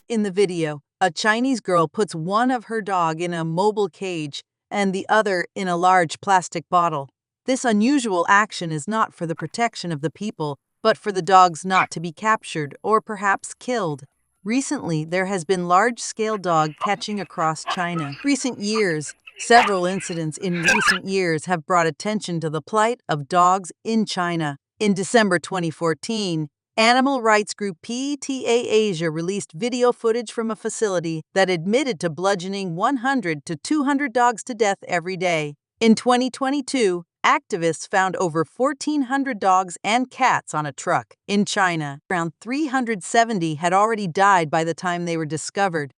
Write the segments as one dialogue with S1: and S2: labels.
S1: In the video, a Chinese girl puts one of her dog in a mobile cage and the other in a large plastic bottle. This unusual action is not for the protection of the people, but for the dogs not to be captured or perhaps killed. Recently, there has been large-scale dog catching across China. Several incidents in recent years have brought attention to the plight of dogs in China. In December 2014, animal rights group PETA Asia released video footage from a facility that admitted to bludgeoning 100 to 200 dogs to death every day. In 2022, activists found over 1,400 dogs and cats on a truck in China. Around 370 had already died by the time they were discovered.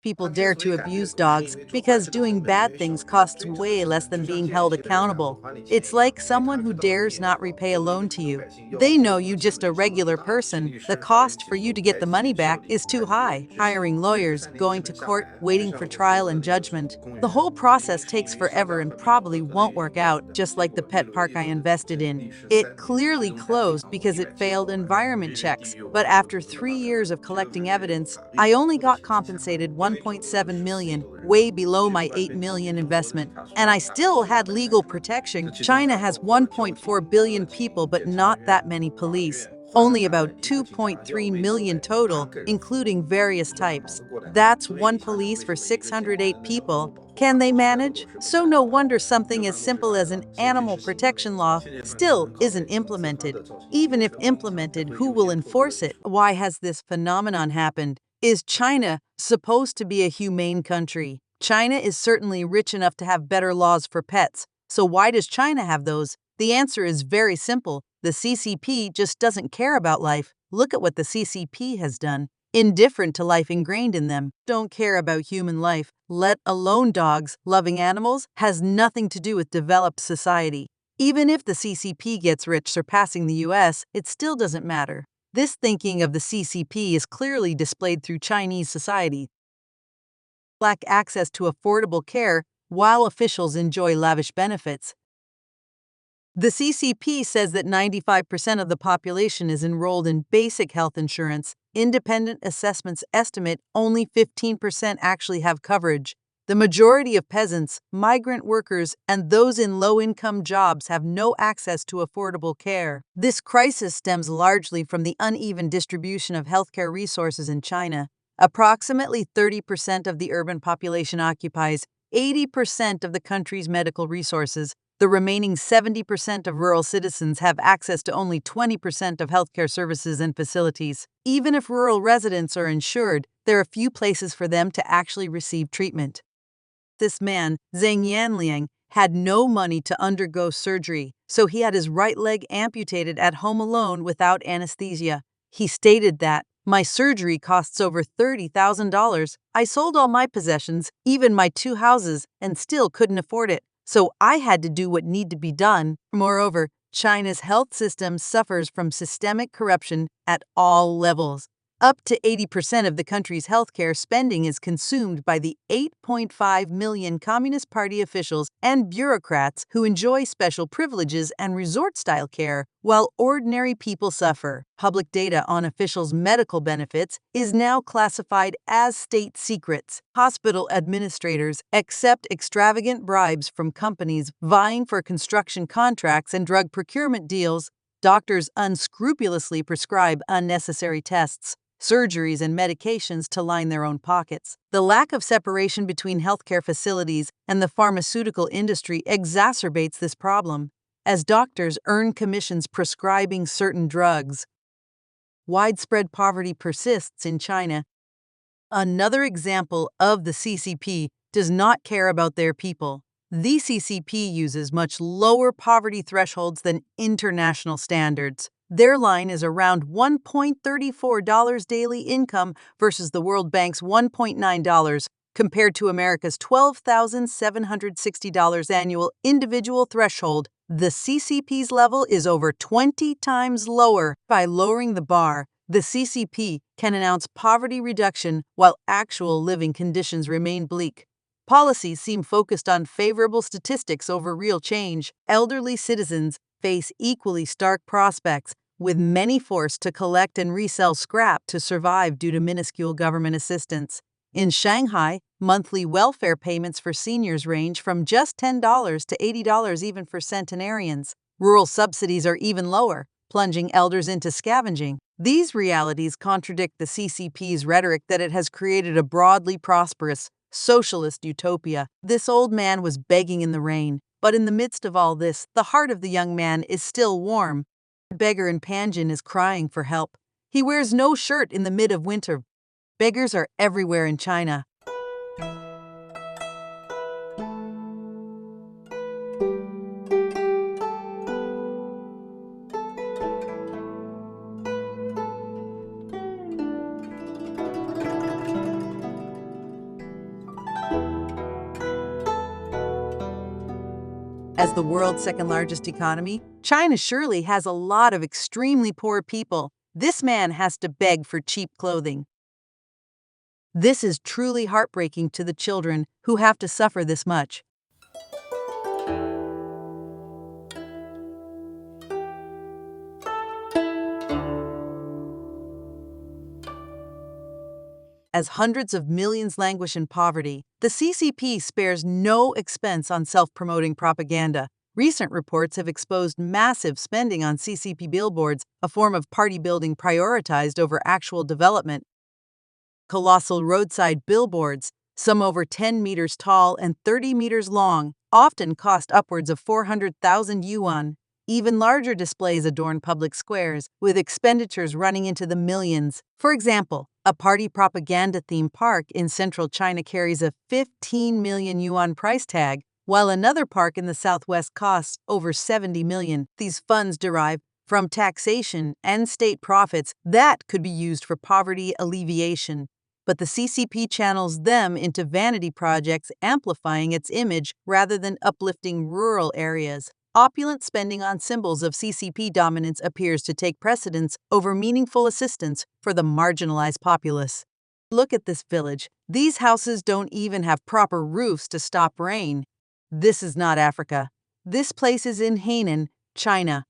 S1: People dare to abuse dogs because doing bad things costs way less than being held accountable. It's like someone who dares not repay a loan to you. They know you just a regular person. The cost for you to get the money back is too high. Hiring lawyers, going to court, waiting for trial and judgment. The whole process takes forever and probably won't work out, just like the pet park I invested in. It clearly closed because it failed environment checks, but after 3 years of collecting evidence, I only got compensated $1.7 million, way below my $8 million investment, and I still had legal protection. China has 1.4 billion people, but not that many police. Only about 2.3 million total, including various types. That's one police for 608 people. Can they manage? So no wonder something as simple as an animal protection law still isn't implemented. Even if implemented, who will enforce it? Why has this phenomenon happened? Is China supposed to be a humane country? China is certainly rich enough to have better laws for pets. So why does China have those? The answer is very simple. The CCP just doesn't care about life. Look at what the CCP has done. Indifferent to life ingrained in them. Don't care about human life, let alone dogs. Loving animals has nothing to do with developed society. Even if the CCP gets rich surpassing the US, it still doesn't matter. This thinking of the CCP is clearly displayed through Chinese society. Lack access to affordable care while officials enjoy lavish benefits. The CCP says that 95% of the population is enrolled in basic health insurance. Independent assessments estimate only 15% actually have coverage. The majority of peasants, migrant workers, and those in low-income jobs have no access to affordable care. This crisis stems largely from the uneven distribution of healthcare resources in China. Approximately 30% of the urban population occupies 80% of the country's medical resources. The remaining 70% of rural citizens have access to only 20% of healthcare services and facilities. Even if rural residents are insured, there are few places for them to actually receive treatment. This man, Zhang Yanliang, had no money to undergo surgery, so he had his right leg amputated at home alone without anesthesia. He stated that, "My surgery costs over $30,000. I sold all my possessions, even my 2 houses, and still couldn't afford it. So I had to do what needed to be done." Moreover, China's health system suffers from systemic corruption at all levels. Up to 80% of the country's healthcare spending is consumed by the 8.5 million Communist Party officials and bureaucrats who enjoy special privileges and resort-style care, while ordinary people suffer. Public data on officials' medical benefits is now classified as state secrets. Hospital administrators accept extravagant bribes from companies vying for construction contracts and drug procurement deals. Doctors unscrupulously prescribe unnecessary tests, surgeries, and medications to line their own pockets. The lack of separation between healthcare facilities and the pharmaceutical industry exacerbates this problem, as doctors earn commissions prescribing certain drugs. Widespread poverty persists in China. Another example of the CCP does not care about their people. The CCP uses much lower poverty thresholds than international standards. Their line is around $1.34 daily income versus the World Bank's $1.9, compared to America's $12,760 annual individual threshold. The CCP's level is over 20 times lower. By lowering the bar, the CCP can announce poverty reduction while actual living conditions remain bleak. Policies seem focused on favorable statistics over real change. Elderly citizens face equally stark prospects, with many forced to collect and resell scrap to survive due to minuscule government assistance. In Shanghai, monthly welfare payments for seniors range from just $10 to $80 even for centenarians. Rural subsidies are even lower, plunging elders into scavenging. These realities contradict the CCP's rhetoric that it has created a broadly prosperous, socialist utopia. This old man was begging in the rain, but in the midst of all this, the heart of the young man is still warm. The beggar in Panjin is crying for help. He wears no shirt in the mid of winter. Beggars are everywhere in China. As the world's second-largest economy, China surely has a lot of extremely poor people. This man has to beg for cheap clothing. This is truly heartbreaking to the children who have to suffer this much. As hundreds of millions languish in poverty, the CCP spares no expense on self-promoting propaganda. Recent reports have exposed massive spending on CCP billboards, a form of party building prioritized over actual development. Colossal roadside billboards, some over 10 meters tall and 30 meters long, often cost upwards of 400,000 yuan. Even larger displays adorn public squares, with expenditures running into the millions. For example, a party propaganda theme park in central China carries a 15 million yuan price tag, while another park in the southwest costs over 70 million. These funds derive from taxation and state profits that could be used for poverty alleviation. But the CCP channels them into vanity projects, amplifying its image rather than uplifting rural areas. Opulent spending on symbols of CCP dominance appears to take precedence over meaningful assistance for the marginalized populace. Look at this village. These houses don't even have proper roofs to stop rain. This is not Africa. This place is in Hainan, China.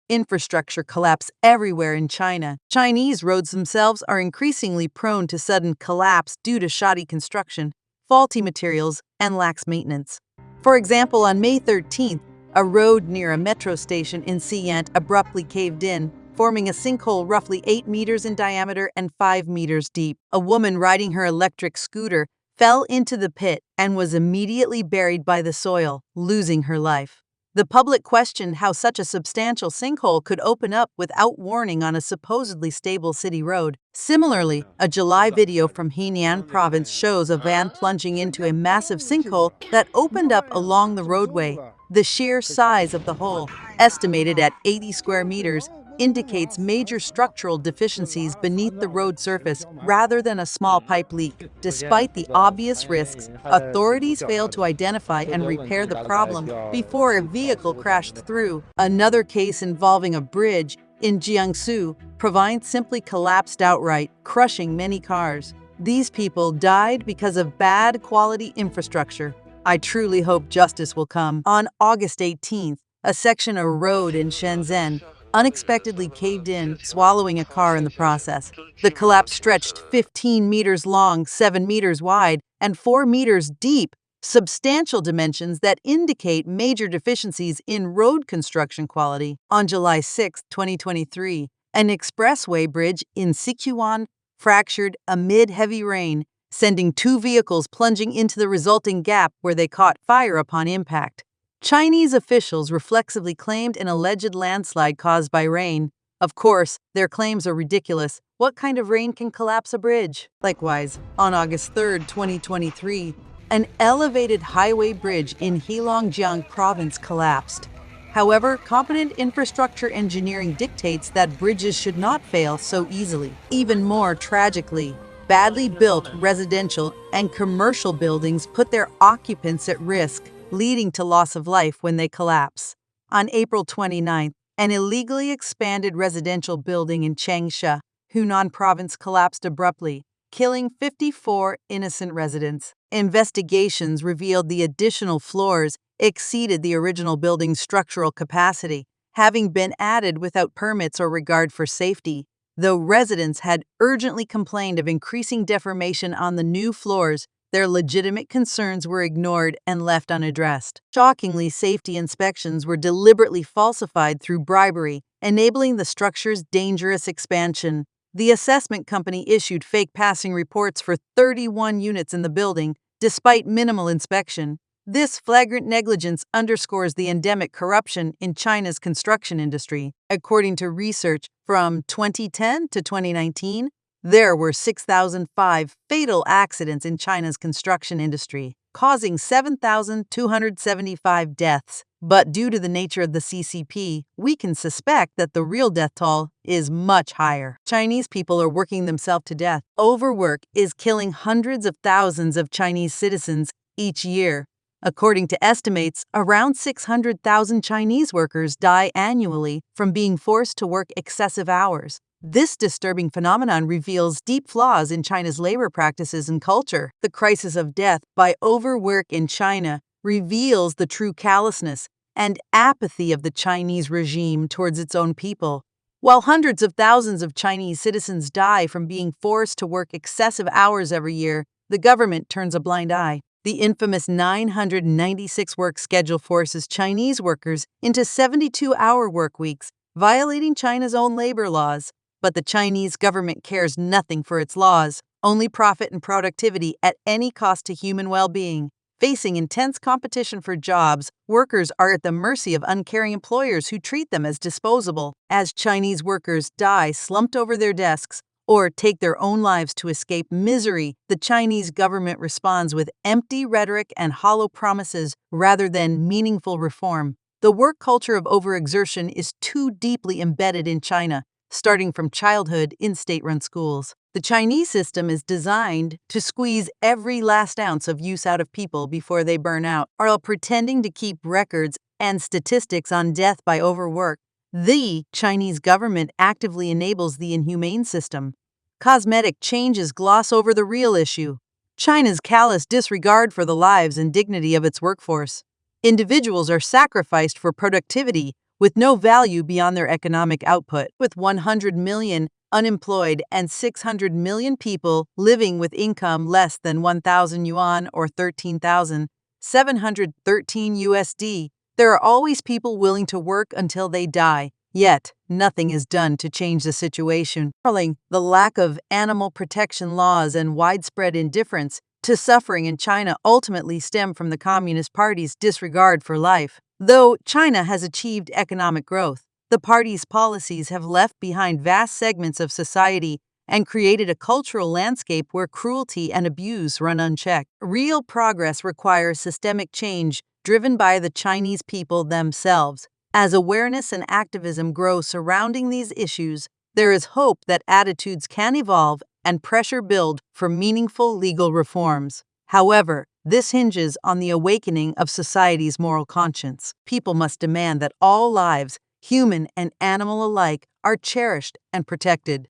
S1: Infrastructure collapse everywhere in China. Chinese roads themselves are increasingly prone to sudden collapse due to shoddy construction, faulty materials, and lax maintenance. For example, on May 13th, a road near a metro station in Xi'an abruptly caved in, forming a sinkhole roughly 8 meters in diameter and 5 meters deep. A woman riding her electric scooter fell into the pit and was immediately buried by the soil, losing her life. The public questioned how such a substantial sinkhole could open up without warning on a supposedly stable city road. Similarly, a July video from Hainan province shows a van plunging into a massive sinkhole that opened up along the roadway. The sheer size of the hole, estimated at 80 square meters, indicates major structural deficiencies beneath the road surface rather than a small pipe leak. Despite the obvious risks, authorities failed to identify and repair the problem before a vehicle crashed through. Another case involving a bridge in Jiangsu province simply collapsed outright, crushing many cars. These people died because of bad quality infrastructure. I truly hope justice will come. On August 18th, a section of road in Shenzhen unexpectedly caved in, swallowing a car in the process. The collapse stretched 15 meters long, 7 meters wide, and 4 meters deep, substantial dimensions that indicate major deficiencies in road construction quality. On July 6, 2023, an expressway bridge in Xi'an fractured amid heavy rain, sending 2 vehicles plunging into the resulting gap where they caught fire upon impact. Chinese officials reflexively claimed an alleged landslide caused by rain. Of course, their claims are ridiculous. What kind of rain can collapse a bridge? Likewise, on August 3, 2023, an elevated highway bridge in Heilongjiang province collapsed. However, competent infrastructure engineering dictates that bridges should not fail so easily. Even more tragically, badly built residential and commercial buildings put their occupants at risk, leading to loss of life when they collapse. On April 29th, an illegally expanded residential building in Changsha, Hunan province collapsed abruptly, killing 54 innocent residents. Investigations revealed the additional floors exceeded the original building's structural capacity, having been added without permits or regard for safety. Though residents had urgently complained of increasing deformation on the new floors, their legitimate concerns were ignored and left unaddressed. Shockingly, safety inspections were deliberately falsified through bribery, enabling the structure's dangerous expansion. The assessment company issued fake passing reports for 31 units in the building, despite minimal inspection. This flagrant negligence underscores the endemic corruption in China's construction industry. According to research from 2010 to 2019, there were 6,005 fatal accidents in China's construction industry, causing 7,275 deaths. But due to the nature of the CCP, we can suspect that the real death toll is much higher. Chinese people are working themselves to death. Overwork is killing hundreds of thousands of Chinese citizens each year. According to estimates, around 600,000 Chinese workers die annually from being forced to work excessive hours. This disturbing phenomenon reveals deep flaws in China's labor practices and culture. The crisis of death by overwork in China reveals the true callousness and apathy of the Chinese regime towards its own people. While hundreds of thousands of Chinese citizens die from being forced to work excessive hours every year, the government turns a blind eye. The infamous 996 work schedule forces Chinese workers into 72-hour work weeks, violating China's own labor laws. But the Chinese government cares nothing for its laws, only profit and productivity at any cost to human well-being. Facing intense competition for jobs, workers are at the mercy of uncaring employers who treat them as disposable. As Chinese workers die slumped over their desks or take their own lives to escape misery, the Chinese government responds with empty rhetoric and hollow promises rather than meaningful reform. The work culture of overexertion is too deeply embedded in China, starting from childhood in state-run schools. The Chinese system is designed to squeeze every last ounce of use out of people before they burn out, while pretending to keep records and statistics on death by overwork. The Chinese government actively enables the inhumane system. Cosmetic changes gloss over the real issue: China's callous disregard for the lives and dignity of its workforce. Individuals are sacrificed for productivity with no value beyond their economic output. With 100 million unemployed and 600 million people living with income less than 1,000 yuan or 13,713 USD, there are always people willing to work until they die. Yet, nothing is done to change the situation. The lack of animal protection laws and widespread indifference to suffering in China ultimately stem from the Communist Party's disregard for life. Though China has achieved economic growth, the party's policies have left behind vast segments of society and created a cultural landscape where cruelty and abuse run unchecked. Real progress requires systemic change driven by the Chinese people themselves. As awareness and activism grow surrounding these issues, there is hope that attitudes can evolve and pressure build for meaningful legal reforms. However, this hinges on the awakening of society's moral conscience. People must demand that all lives, human and animal alike, are cherished and protected.